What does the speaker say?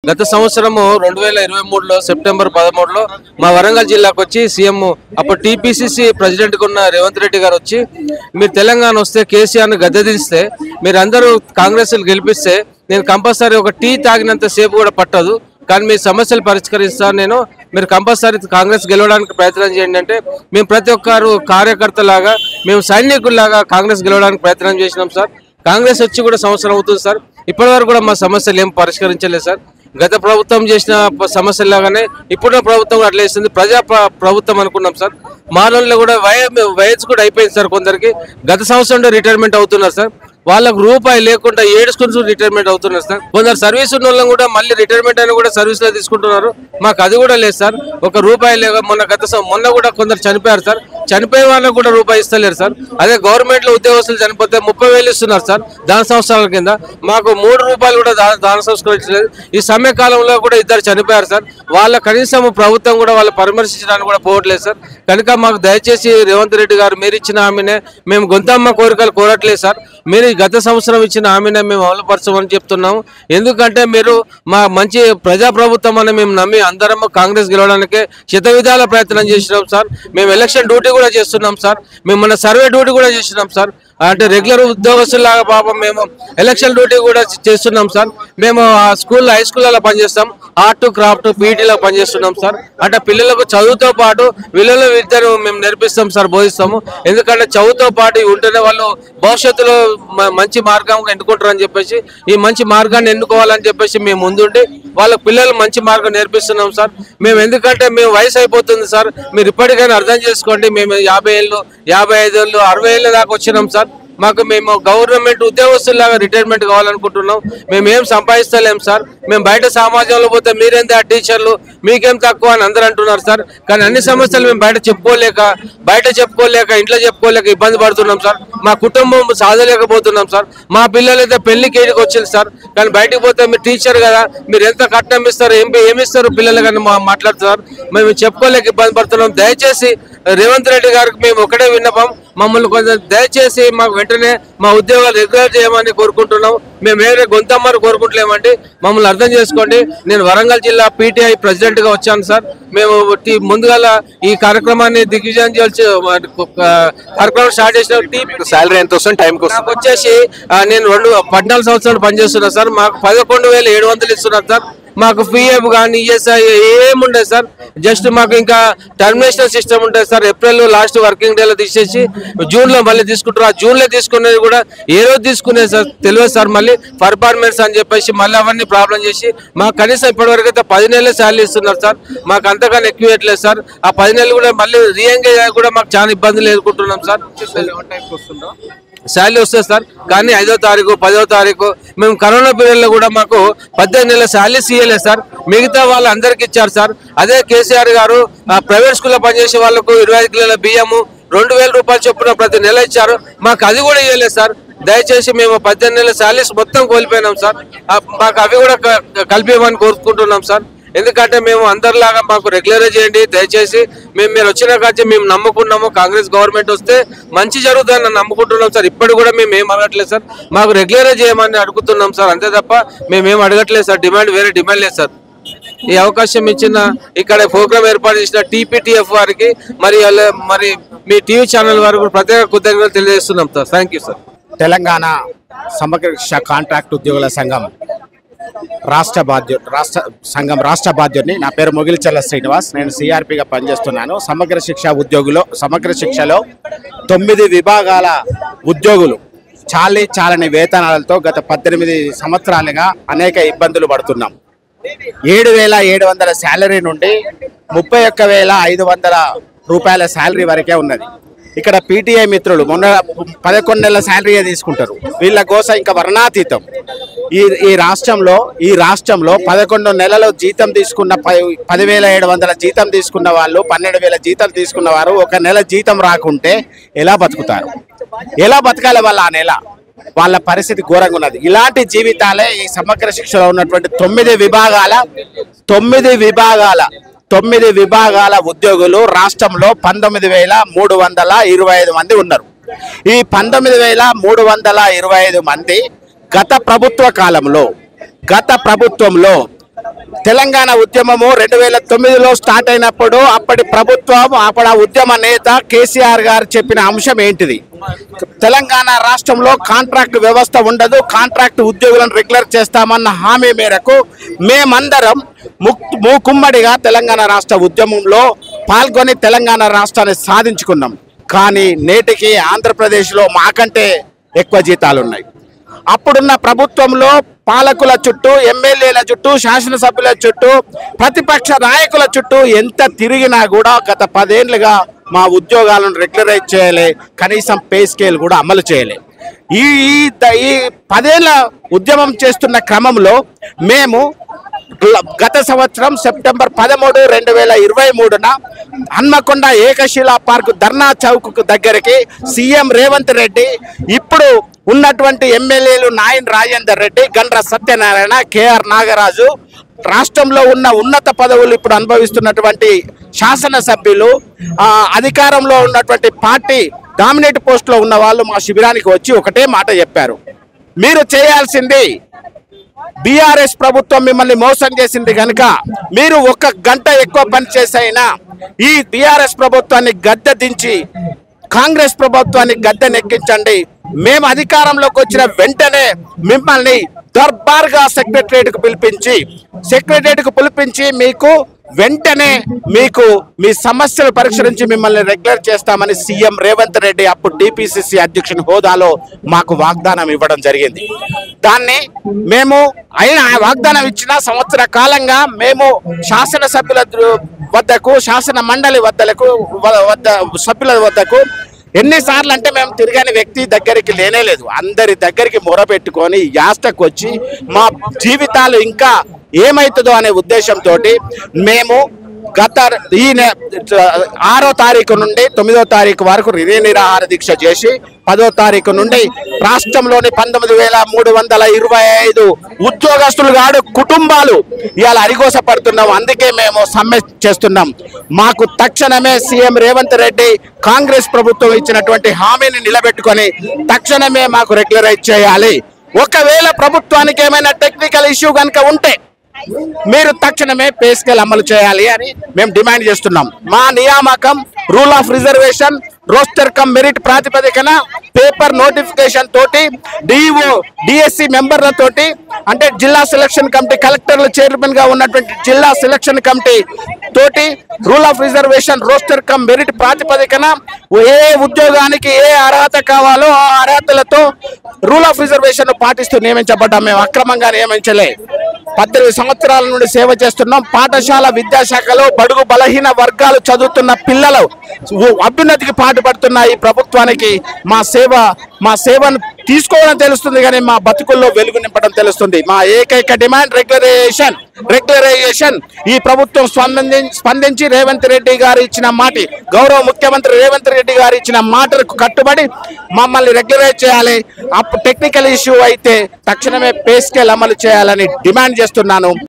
గత సంవత్సరము 2023లో సెప్టెంబర్ 13లో మా వరంగల్ జిల్లాకు వచ్చి సీఎం అప్పుడు టీపీసీసీ ప్రెసిడెంట్ ఉన్న రేవంత్ రెడ్డి గారు వచ్చి మీరు తెలంగాణ వస్తే కేసీఆర్ను గద్దెదిస్తే మీరందరూ కాంగ్రెస్ గెలిపిస్తే నేను కంపల్సరీ ఒక టీ తాగినంత సేపు కూడా పట్టదు, కానీ మీ సమస్యలు పరిష్కరిస్తాను నేను, మీరు కంపల్సరీ కాంగ్రెస్ గెలవడానికి ప్రయత్నం చేయండి అంటే మేము ప్రతి ఒక్కరు కార్యకర్తలాగా మేము సైనికుల్లాగా కాంగ్రెస్ గెలవడానికి ప్రయత్నం చేసినాం సార్. కాంగ్రెస్ వచ్చి కూడా సంవత్సరం అవుతుంది సార్, ఇప్పటివరకు కూడా మా సమస్యలు ఏం పరిష్కరించలేదు సార్. గత ప్రభుత్వం చేసిన సమస్యలాగానే ఇప్పుడున్న ప్రభుత్వం అట్లా వేస్తుంది, ప్రజా ప్రభుత్వం అనుకున్నాం సార్. మానవుల్లో కూడా వయసు కూడా అయిపోయింది సార్. కొందరికి గత సంవత్సరంలో రిటైర్మెంట్ అవుతున్నారు సార్, వాళ్ళకు రూపాయి లేకుండా ఏడుచుకుని రిటైర్మెంట్ అవుతున్నారు సార్. కొందరు సర్వీస్ ఉన్న వాళ్ళని కూడా మళ్ళీ రిటైర్మెంట్ అయినా కూడా సర్వీస్ లో తీసుకుంటున్నారు. మాకు అది కూడా లేదు సార్, ఒక రూపాయి లేక మొన్న కూడా కొందరు చనిపోయారు సార్, చనిపోయే వాళ్ళకు కూడా రూపాయి ఇస్తలేరు సార్. అదే గవర్నమెంట్ లో ఉద్యోగస్తులు చనిపోతే 30,000 ఇస్తున్నారు సార్ దాన సంవత్సరాల కింద, మాకు 3 రూపాయలు కూడా దాన సంస్కరించలేదు. ఈ సమయ కాలంలో కూడా 2 చనిపోయారు సార్, వాళ్ళ కనీసం ప్రభుత్వం కూడా వాళ్ళ పరామర్శించడానికి కూడా పోవట్లేదు సార్. కనుక మాకు దయచేసి రేవంత్ రెడ్డి గారు మీరు ఇచ్చిన హామీనే మేము గొంతమ్మ కోరికలు కోరట్లేదు సార్, మీరు గత సంవత్సరం ఇచ్చిన హామీనే మేము అమలుపరచమని చెప్తున్నాము. ఎందుకంటే మీరు మా మంచి ప్రజాప్రభుత్వం అని మేము నమ్మి అందరం కాంగ్రెస్ గెలవడానికే శతవిధాల ప్రయత్నం చేసినాం సార్. మేము ఎలక్షన్ డ్యూటీ కూడా చేస్తున్నాం సార్, మేము మన సర్వే డ్యూటీ కూడా చేస్తున్నాం సార్. అంటే రెగ్యులర్ ఉద్యోగస్తులాగా పాపం మేము ఎలక్షన్ డ్యూటీ కూడా చేస్తున్నాం సార్. మేము స్కూల్లో హై స్కూల్లో పనిచేస్తాం, ఆర్ట్ క్రాఫ్ట్ పీటీలో పనిచేస్తున్నాం సార్. అంటే పిల్లలకు చదువుతో పాటు వీళ్ళలో విద్యను మేము నేర్పిస్తాం సార్, బోధిస్తాము. ఎందుకంటే చదువుతో పాటు ఉంటేనే వాళ్ళు భవిష్యత్తులో మంచి మార్గం ఎన్నుకుంటారని చెప్పేసి ఈ మంచి మార్గాన్ని ఎన్నుకోవాలని చెప్పేసి మేము ముందుండి వాళ్ళ పిల్లలు మంచి మార్గం నేర్పిస్తున్నాం సార్. మేము ఎందుకంటే మేము వయసు అయిపోతుంది సార్, మీరు ఇప్పటికైనా అర్థం చేసుకోండి. మేము 50 ఏళ్ళు 55 ఏళ్ళు 60 ఏళ్ళ దాకా వచ్చినాం సార్. మేము గవర్నమెంట్ ఉద్యోగస్తులాగా రిటైర్మెంట్ కావాలనుకుంటున్నాం. మేము ఏం సంపాదిస్తలేం సార్, మేము బయట సమాజంలో పోతే మీరేంత టీచర్లు మీకేం తక్కువ అని అందరూ అంటున్నారు సార్. కానీ అన్ని సమస్యలు మేము బయట చెప్పుకోలేక ఇంట్లో చెప్పుకోలేక ఇబ్బంది పడుతున్నాం సార్. మా కుటుంబం సాధలేకపోతున్నాం సార్. మా పిల్లలు అయితే పెళ్లికి వచ్చింది సార్, కానీ బయటకు పోతే మీరు టీచర్ కదా, మీరు ఎంత కట్నం ఇస్తారు ఏమిస్తారు పిల్లలు కానీ మాట్లాడుతున్నారు, మేము చెప్పుకోలేక ఇబ్బంది పడుతున్నాం. దయచేసి రేవంత్ రెడ్డి గారికి మేము ఒకటే విన్నపం, మమ్మల్ని కొంచెం దయచేసి మాకు వెంటనే మా ఉద్యోగాలు రెగ్యులర్ చేయమని కోరుకుంటున్నాం. మేము వేరే గొంతమ్మని కోరుకుంటలేమండి, మమ్మల్ని అర్థం చేసుకోండి. నేను వరంగల్ జిల్లా పీటీఐ ప్రెసిడెంట్ గా వచ్చాను సార్. మేము ముందుగా ఈ కార్యక్రమాన్ని దిగ్విజయం చేయాల్సి కార్యక్రమం స్టార్ట్ చేసిన సాలరీ ఎంత వస్తుంది టైంకి వస్తుంది వచ్చేసి నేను 14 సంవత్సరాలు పనిచేస్తున్నా సార్. మాకు 11,700 ఇస్తున్నారు సార్. మాకు పిఎఫ్ కానీ ఈఎస్ఐ ఏముండదు సార్, జస్ట్ మాకు ఇంకా టర్మినేషన్ సిస్టమ్ ఉంటుంది సార్. ఏప్రిల్ లాస్ట్ వర్కింగ్ డేలో తీసేసి జూన్లో మళ్ళీ తీసుకుంటారు. ఆ జూన్లో తీసుకునేది కూడా ఏ రోజు తీసుకునేది సార్ తెలియదు సార్. మళ్ళీ పర్ఫార్మెన్స్ అని చెప్పేసి మళ్ళీ అవన్నీ ప్రాబ్లం చేసి మాకు కనీసం ఇప్పటివరకు అయితే 10 నెలల శాలరీ ఇస్తున్నారు సార్. మాకు అంతకన్నా ఎక్కువ ఇవ్వట్లేదు సార్. ఆ 10 నెలలు కూడా మళ్ళీ రీఎంగేజ్ కూడా మాకు చాలా ఇబ్బందులు ఎదుర్కొంటున్నాం సార్. శాలరీ వస్తుంది సార్, కానీ 5వ తారీఖు 10వ తారీఖు మేము కరోనా పీరియడ్లో కూడా మాకు 18 నెలల శాలరీస్ ఇవ్వలేదు సార్. మిగతా వాళ్ళు అందరికి ఇచ్చారు సార్. అదే కేసీఆర్ గారు ప్రైవేట్ స్కూల్లో పనిచేసే వాళ్ళకు 25 కిలోల బియ్యము 2,000 రూపాయలు చొప్పున ప్రతి నెల ఇచ్చారు, మాకు అది కూడా ఇవ్వలేదు సార్. దయచేసి మేము 18 నెలల శాలరీస్ మొత్తం కోల్పోయినాం సార్. మాకు అవి కూడా కల్పించమని కోరుకుంటున్నాం సార్. ఎందుకంటే మేము అందరిలాగా మాకు రెగ్యులర్ చేయండి దయచేసి. మీరు వచ్చిన కాచి మేము నమ్ముకున్నాము, కాంగ్రెస్ గవర్నమెంట్ వస్తే మంచి జరుగుతుందని నమ్ముకుంటున్నాం సార్. ఇప్పుడు కూడా మేము ఏం అడగట్లేదు సార్, మాకు రెగ్యులర్ చేయమని అడుగుతున్నాం సార్, అంతే తప్ప మేమేం అడగట్లేదు సార్. వేరే డిమాండ్ లేదు సార్. ఈ అవకాశం ఇచ్చిన ఇక్కడ ప్రోగ్రామ్ ఏర్పాటు చేసిన టీపీటీఎఫ్ వారికి మరి మీ టీవీ ఛానల్ వారికి కూడా ప్రత్యేక కృతజ్ఞతలు తెలియజేస్తున్నాం sir. Thank you sir. Telangana సమగ్ర శిక్ష కాంట్రాక్ట్ ఉద్యోగుల సంఘం రాష్ట్ర బాధ్యుడిని. నా పేరు మొగిలిచల్ల శ్రీనివాస్, నేను సిఆర్పిగా పనిచేస్తున్నాను. సమగ్ర శిక్షలో 9 విభాగాల ఉద్యోగులు చాలని వేతనాలతో గత 18 సంవత్సరాలుగా అనేక ఇబ్బందులు పడుతున్నాం. 7,700 శాలరీ నుండి 31,500 రూపాయల శాలరీ వరకే ఉన్నది. ఇక్కడ పీటీఐ మిత్రులు మొన్న 11 నెలల శాలరీయే తీసుకుంటారు, వీళ్ళ కోసం ఇంకా వర్ణాతీతం. ఈ రాష్ట్రంలో 11 నెలల జీతం తీసుకున్న 10,700 జీతం తీసుకున్న వాళ్ళు 12,000 జీతం తీసుకున్న వారు 1 నెల జీతం రాకుంటే ఎలా బతుకుతారు? ఎలా బతకాలి వాళ్ళ ఆ నెల? వాళ్ళ పరిస్థితి ఘోరంగా ఉన్నది. ఇలాంటి జీవితాలే ఈ సమగ్ర శిక్షలో ఉన్నటువంటి 9 విభాగాల ఉద్యోగులు రాష్ట్రంలో 19,325 మంది ఉన్నారు. ఈ 19,325 మంది గత ప్రభుత్వంలో తెలంగాణ ఉద్యమము 2009లో స్టార్ట్ అయినప్పుడు అప్పటి ప్రభుత్వం అప్పటి ఉద్యమ నేత కేసీఆర్ గారు చెప్పిన అంశం ఏంటిది? తెలంగాణ రాష్ట్రంలో కాంట్రాక్ట్ వ్యవస్థ ఉండదు, కాంట్రాక్ట్ ఉద్యోగులను రెగ్యులర్ చేస్తామన్న హామీ మేరకు మేమందరం మూకుమ్మడిగా తెలంగాణ రాష్ట్ర ఉద్యమంలో పాల్గొని తెలంగాణ రాష్ట్రాన్ని సాధించుకున్నాం. కానీ నేటికి ఆంధ్రప్రదేశ్లో మాకంటే ఎక్కువ జీతాలు ఉన్నాయి. అప్పుడున్న ప్రభుత్వంలో పాలకుల చుట్టూ, ఎమ్మెల్యేల చుట్టూ, శాసనసభ్యుల చుట్టూ, ప్రతిపక్ష నాయకుల చుట్టూ ఎంత తిరిగినా కూడా గత 10 ఏళ్లుగా మా ఉద్యోగాలను రెగ్యులరైజ్ చేయలే, కనీసం పే స్కేల్ కూడా అమలు చేయలే. ఈ 10 ఏళ్ల ఉద్యమం చేస్తున్న క్రమంలో మేము గత సంవత్సరం సెప్టెంబర్ 13, 2023న హన్మకొండ ఏకశిలా పార్క్ ధర్నా చౌక్ దగ్గరికి సీఎం రేవంత్ రెడ్డి, ఇప్పుడు ఉన్నటువంటి ఎమ్మెల్యేలు నాయన్ రాజేందర్ రెడ్డి, గండ్ర సత్యనారాయణ, కేఆర్ నాగరాజు, రాష్ట్రంలో ఉన్న ఉన్నత పదవులు ఇప్పుడు అనుభవిస్తున్నటువంటి శాసనసభ్యులు, అధికారంలో ఉన్నటువంటి పార్టీ డామినేట్ పోస్ట్లో ఉన్న వాళ్ళు మా శిబిరానికి వచ్చి ఒకటే మాట చెప్పారు, మీరు చేయాల్సింది బీఆర్ఎస్ ప్రభుత్వం మిమ్మల్ని మోసం చేసింది కనుక మీరు 1 గంట ఎక్కువ పని చేసైనా ఈ బీఆర్ఎస్ ప్రభుత్వాన్ని గద్దె దించి కాంగ్రెస్ ప్రభుత్వాన్ని గద్దెనెక్కించండి. మేము అధికారంలోకి వచ్చిన వెంటనే మిమ్మల్ని దర్బార్గా సెక్రటరియట్కు పిలిపించి మీకు వెంటనే మీ సమస్యలు పరిష్కరించి మిమ్మల్ని రెగ్యులర్ చేస్తామని సీఎం రేవంత్ రెడ్డి అప్పుడు టీపీసీసీ అధ్యక్షుని హోదాలో మాకు వాగ్దానం ఇవ్వడం జరిగింది. దాన్ని మేము అయినా వాగ్దానం ఇచ్చిన సంవత్సర కాలంగా మేము శాసనసభ్యుల వద్దకు, శాసన మండలి సభ్యుల వద్దకు ఎన్నిసార్లు అంటే మేము తిరగని వ్యక్తి దగ్గరికి లేనేలేదు. అందరి దగ్గరికి మొరపెట్టుకొని యాస్టకు వచ్చి మా జీవితాలు ఇంకా ఏమవుతుందో అనే ఉద్దేశంతో మేము గత 6వ తారీఖు నుండి 9వ తారీఖు వరకు నిరాహార దీక్ష చేసి 10వ తారీఖు నుండి రాష్ట్రంలోని 19,325 ఉద్యోగస్తులు గాడు కుటుంబాలు ఇవాళ అరిగోసపడుతున్నాం. అందుకే మేము సమ్మె చేస్తున్నాం. మాకు తక్షణమే సీఎం రేవంత్ రెడ్డి కాంగ్రెస్ ప్రభుత్వం ఇచ్చినటువంటి హామీని నిలబెట్టుకొని తక్షణమే మాకు రెగ్యులరైజ్ చేయాలి. ఒకవేళ ప్రభుత్వానికి ఏమైనా టెక్నికల్ ఇష్యూ కనుక ఉంటే మీరు తక్షణమే పే స్కేల్ అమలు చేయాలి అని మేము డిమాండ్ చేస్తున్నాం. మా నియామకం rule of reservation, roster come merit ప్రాతిపదికన పేపర్ నోటిఫికేషన్ తోటి డిఓ డిఎస్సి మెంబర్లతోటి, అంటే జిల్లా సెలక్షన్ కమిటీ కలెక్టర్ల చైర్మన్ గా ఉన్నటువంటి జిల్లా సెలక్షన్ కమిటీ తోటి rule of reservation, roster come merit ప్రాతిపదికన ఏ ఉద్యోగానికి ఏ అర్హత కావాలో ఆ అర్హతలతో రూల్ ఆఫ్ రిజర్వేషన్ పాటిస్తూ నియమించబడ్డాం. మేము అక్రమంగా నియమించలే. 18 సంవత్సరాల నుండి సేవ చేస్తున్నాం. పాఠశాల విద్యాశాఖలో బడుగు బలహీన వర్గాలు చదువుతున్న పిల్లలు అభ్యున్నతికి పాటుపడుతున్న ఈ ప్రభుత్వానికి మా సేవను తీసుకోవడం తెలుస్తుంది, కానీ మా బతుకుల్లో వెలుగు నింపడం తెలుస్తుంది. మా ఏకైక డిమాండ్ రెగ్యులరైజేషన్. ఈ ప్రభుత్వం స్పందించి రేవంత్ రెడ్డి గారు ఇచ్చిన మాట, గౌరవ ముఖ్యమంత్రి రేవంత్ రెడ్డి గారు ఇచ్చిన మాటలకు కట్టుబడి మమ్మల్ని రెగ్యులరైజ్ చేయాలి. అప్పుడు టెక్నికల్ ఇష్యూ అయితే తక్షణమే పే స్కేల్ అమలు చేయాలని డిమాండ్ చేస్తున్నాను.